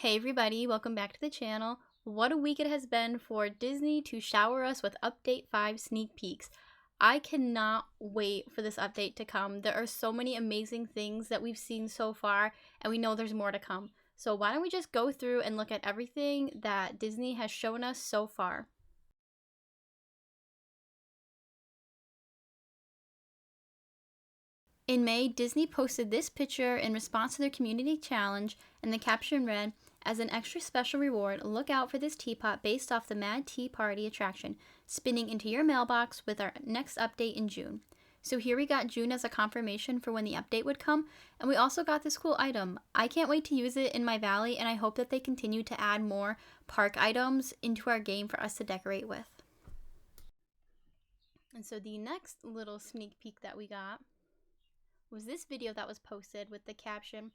Hey everybody, welcome back to the channel. What a week it has been for Disney to shower us with Update 5 sneak peeks. I cannot wait for this update to come. There are so many amazing things that we've seen so far, and we know there's more to come. So why don't we just go through and look at everything that Disney has shown us so far. In May, Disney posted this picture in response to their community challenge, and the caption read, "As an extra special reward, look out for this teapot based off the Mad Tea Party attraction, spinning into your mailbox with our next update in June." So here we got June as a confirmation for when the update would come, and we also got this cool item. I can't wait to use it in my valley, and I hope that they continue to add more park items into our game for us to decorate with. And so the next little sneak peek that we got was this video that was posted with the caption,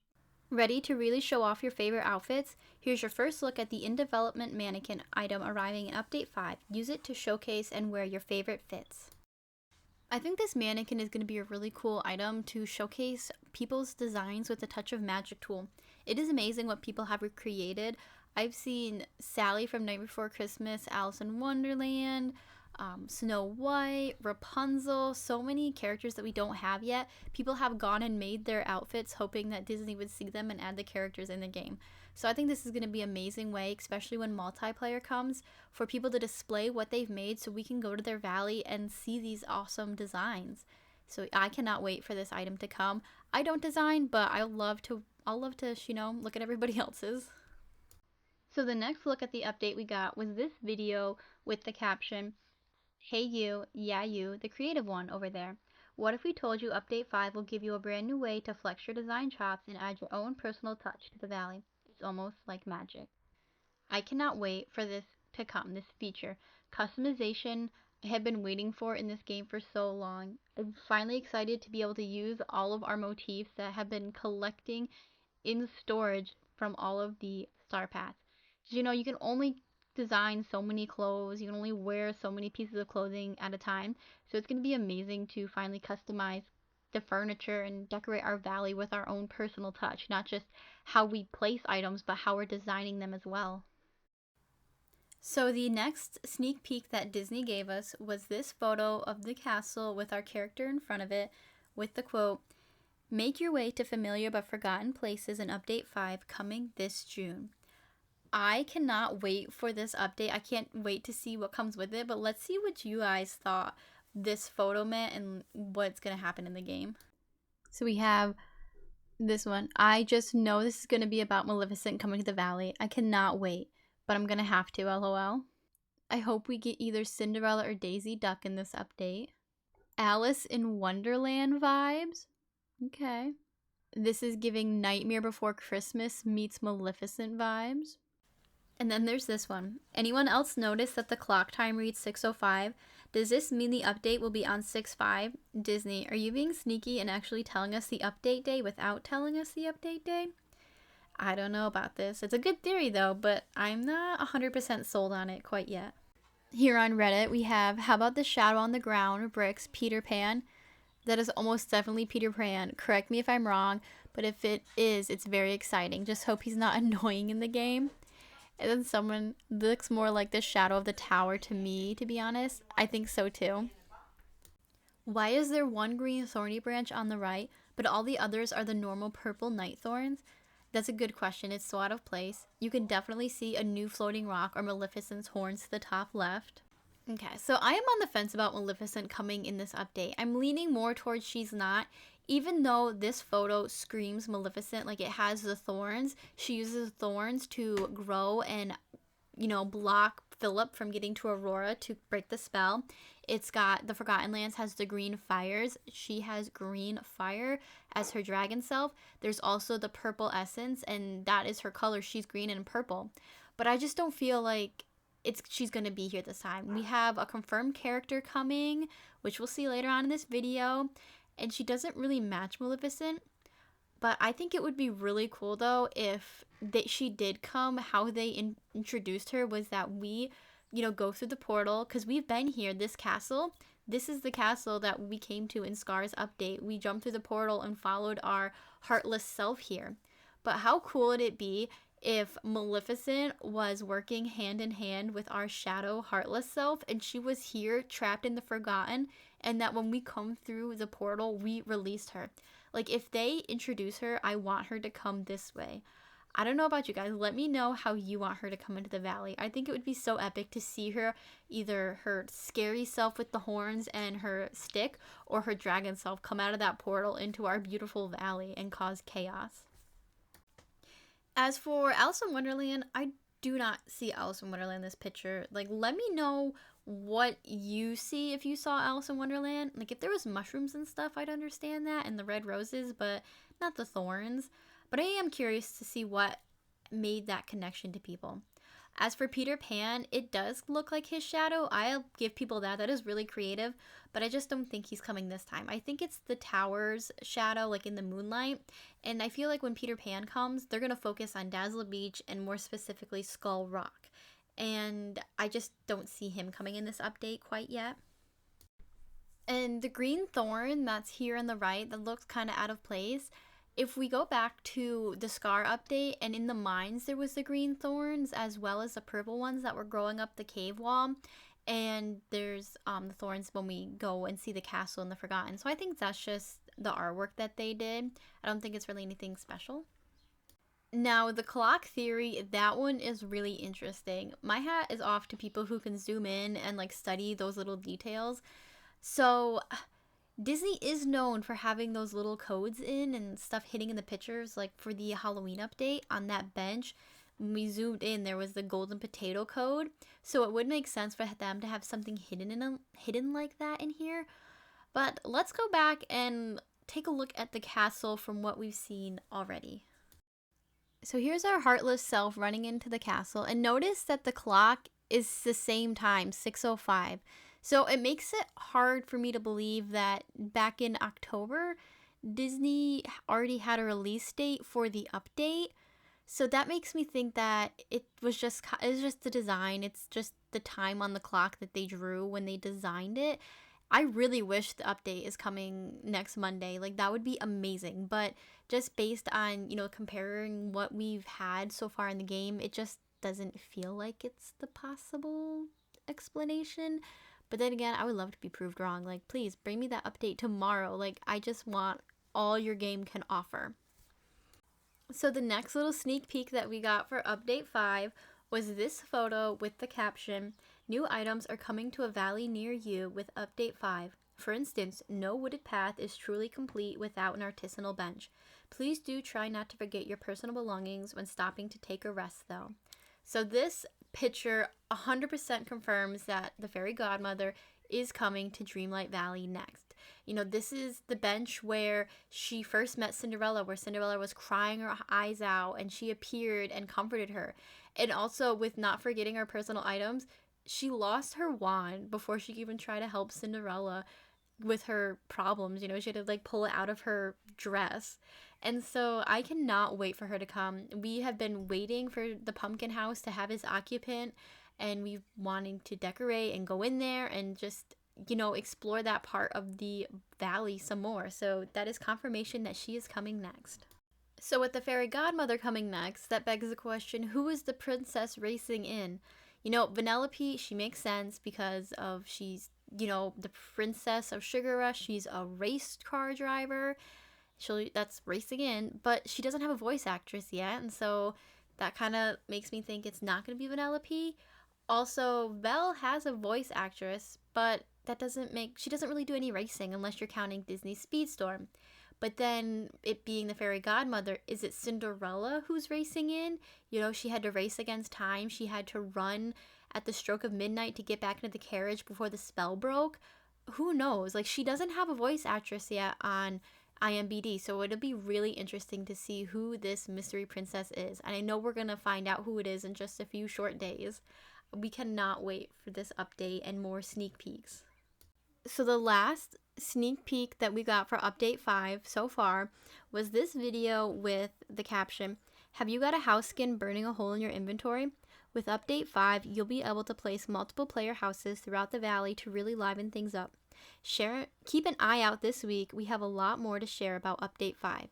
"Ready to really show off your favorite outfits? Here's your first look at the in development mannequin item arriving in Update 5. Use it to showcase and wear your favorite fits." I think this mannequin is going to be a really cool item to showcase people's designs with a touch of magic tool. It is amazing what people have created. I've seen Sally from Night Before Christmas, Alice in Wonderland, Snow White, Rapunzel, so many characters that we don't have yet. People have gone and made their outfits hoping that Disney would see them and add the characters in the game. So I think this is going to be an amazing way, especially when multiplayer comes, for people to display what they've made so we can go to their valley and see these awesome designs. So I cannot wait for this item to come. I don't design, but I'll love to, look at everybody else's. So the next look at the update we got was this video with the caption, "Hey you, yeah you, the creative one over there. What if we told you Update 5 will give you a brand new way to flex your design chops and add your own personal touch to the valley? It's almost like magic." I cannot wait for this to come, this feature. Customization I have been waiting for in this game for so long. I'm finally excited to be able to use all of our motifs that have been collecting in storage from all of the star paths. You know, you can only design so many clothes, you can only wear so many pieces of clothing at a time. So it's going to be amazing to finally customize the furniture and decorate our valley with our own personal touch, not just how we place items, but how we're designing them as well. So the next sneak peek that Disney gave us was this photo of the castle with our character in front of it with the quote, "Make your way to familiar but forgotten places in Update 5 coming this June." I cannot wait for this update. I can't wait to see what comes with it, but let's see what you guys thought this photo meant and what's going to happen in the game. So we have this one. I just know this is going to be about Maleficent coming to the valley. I cannot wait, but I'm going to have to, lol. I hope we get either Cinderella or Daisy Duck in this update. Alice in Wonderland vibes. Okay. This is giving Nightmare Before Christmas meets Maleficent vibes. And then there's this one. Anyone else notice that the clock time reads 6:05? Does this mean the update will be on 6/5? Disney, are you being sneaky and actually telling us the update day without telling us the update day? I don't know about this. It's a good theory though, but I'm not 100% sold on it quite yet. Here on Reddit, we have, "How about the shadow on the ground, bricks, Peter Pan?" That is almost definitely Peter Pan. Correct me if I'm wrong, but if it is, it's very exciting. Just hope he's not annoying in the game. And then someone looks more like the shadow of the tower to me, to be honest. I think so too. Why is there one green thorny branch on the right, but all the others are the normal purple night thorns? That's a good question. It's so out of place. You can definitely see a new floating rock or Maleficent's horns to the top left. Okay, so I am on the fence about Maleficent coming in this update. I'm leaning more towards she's not. Even though this photo screams Maleficent, like it has the thorns, she uses thorns to grow and, block Philip from getting to Aurora to break the spell. It's got the Forgotten Lands has the green fires. She has green fire as her dragon self. There's also the purple essence, and that is her color. She's green and purple. But I just don't feel like she's going to be here this time. We have a confirmed character coming, which we'll see later on in this video. And she doesn't really match Maleficent, but I think it would be really cool though if she did come. How they introduced her was that we, go through the portal, because we've been here, this castle. This is the castle that we came to in Scar's update. We jumped through the portal and followed our heartless self here. But how cool would it be if Maleficent was working hand in hand with our shadow heartless self and she was here trapped in the Forgotten, and that when we come through the portal we released her. Like, if they introduce her, I want her to come this way. I don't know about you guys. Let me know how you want her to come into the valley. I think it would be so epic to see her, either her scary self with the horns and her stick, or her dragon self come out of that portal into our beautiful valley and cause chaos. As for Alice in Wonderland, I do not see Alice in Wonderland in this picture. Like, let me know what you see if you saw Alice in Wonderland. Like, if there was mushrooms and stuff, I'd understand that, and the red roses, but not the thorns. But I am curious to see what made that connection to people. As for Peter Pan, it does look like his shadow. I'll give people that. That is really creative, but I just don't think he's coming this time. I think it's the tower's shadow, like in the moonlight. And I feel like when Peter Pan comes, they're going to focus on Dazzle Beach and more specifically Skull Rock. And I just don't see him coming in this update quite yet. And the green thorn that's here on the right, that looks kind of out of place. If we go back to the Scar update, and in the mines there was the green thorns as well as the purple ones that were growing up the cave wall, and there's the thorns when we go and see the castle in the Forgotten. So I think that's just the artwork that they did. I don't think it's really anything special. Now, the clock theory, that one is really interesting. My hat is off to people who can zoom in and like study those little details. So Disney is known for having those little codes in and stuff hitting in the pictures. Like for the Halloween update on that bench, when we zoomed in, there was the golden potato code. So it would make sense for them to have something hidden like that in here. But let's go back and take a look at the castle from what we've seen already. So here's our heartless self running into the castle, and notice that the clock is the same time, 6:05. So it makes it hard for me to believe that back in October, Disney already had a release date for the update. So that makes me think that it's just the design. It's just the time on the clock that they drew when they designed it. I really wish the update is coming next Monday. Like, that would be amazing. But just based on, comparing what we've had so far in the game, it just doesn't feel like it's the possible explanation. But then again, I would love to be proved wrong. Like, please bring me that update tomorrow. Like, I just want all your game can offer. So the next little sneak peek that we got for update 5 was this photo with the caption, "New items are coming to a valley near you with update 5. For instance, no wooded path is truly complete without an artisanal bench. Please do try not to forget your personal belongings when stopping to take a rest though." So this picture 100% confirms that the fairy godmother is coming to Dreamlight Valley next. This is the bench where she first met Cinderella, where Cinderella was crying her eyes out and she appeared and comforted her. And also, with not forgetting her personal items, she lost her wand before she could even try to help Cinderella with her problems. She had to like pull it out of her dress. And so I cannot wait for her to come. We have been waiting for the pumpkin house to have its occupant, and we've wanting to decorate and go in there and just, explore that part of the valley some more. So that is confirmation that she is coming next. So with the fairy godmother coming next, that begs the question, who is the princess racing in? Vanellope, she makes sense because of she's, the princess of Sugar Rush. She's a race car driver. That's racing in, but she doesn't have a voice actress yet, and so that kind of makes me think it's not going to be Vanellope. Also, Belle has a voice actress, but she doesn't really do any racing unless you're counting Disney's Speedstorm. But then, it being the fairy godmother, is it Cinderella who's racing in? She had to race against time. She had to run at the stroke of midnight to get back into the carriage before the spell broke. Who knows? Like, she doesn't have a voice actress yet on IMBD, so it'll be really interesting to see who this mystery princess is. And I know we're going to find out who it is in just a few short days. We cannot wait for this update and more sneak peeks. So the last sneak peek that we got for update 5 so far was this video with the caption, "Have you got a house skin burning a hole in your inventory? With update 5, you'll be able to place multiple player houses throughout the valley to really liven things up. Keep an eye out this week. We have a lot more to share about update 5.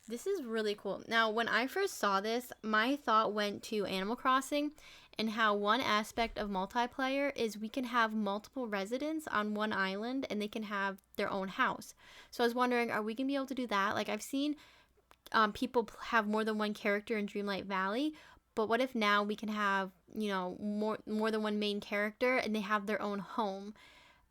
This is really cool. Now, when I first saw this, my thought went to Animal Crossing and how one aspect of multiplayer is we can have multiple residents on one island and they can have their own house. So I was wondering, are we going to be able to do that? Like, I've seen people have more than one character in Dreamlight Valley, but what if now we can have, you know, more than one main character and they have their own home?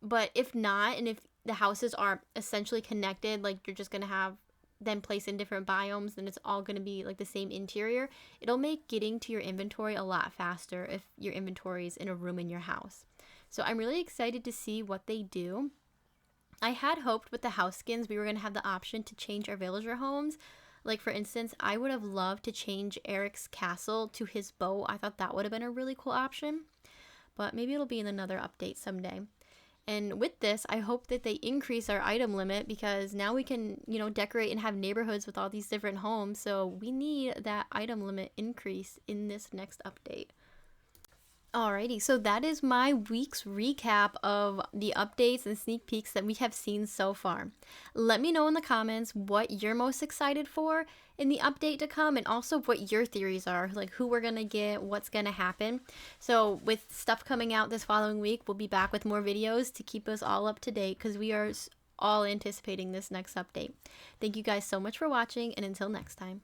But if not, and if the houses are essentially connected, like you're just going to have then place in different biomes and it's all going to be like the same interior, it'll make getting to your inventory a lot faster if your inventory is in a room in your house. So I'm really excited to see what they do. I had hoped with the house skins we were going to have the option to change our villager homes. Like, for instance, I would have loved to change Eric's castle to his boat. I thought that would have been a really cool option, but maybe it'll be in another update someday. And with this, I hope that they increase our item limit, because now we can, you know, decorate and have neighborhoods with all these different homes. So we need that item limit increase in this next update. Alrighty, so that is my week's recap of the updates and sneak peeks that we have seen so far. Let me know in the comments what you're most excited for in the update to come, and also what your theories are, like who we're gonna get, what's gonna happen. So with stuff coming out this following week, we'll be back with more videos to keep us all up to date, because we are all anticipating this next update. Thank you guys so much for watching, and until next time.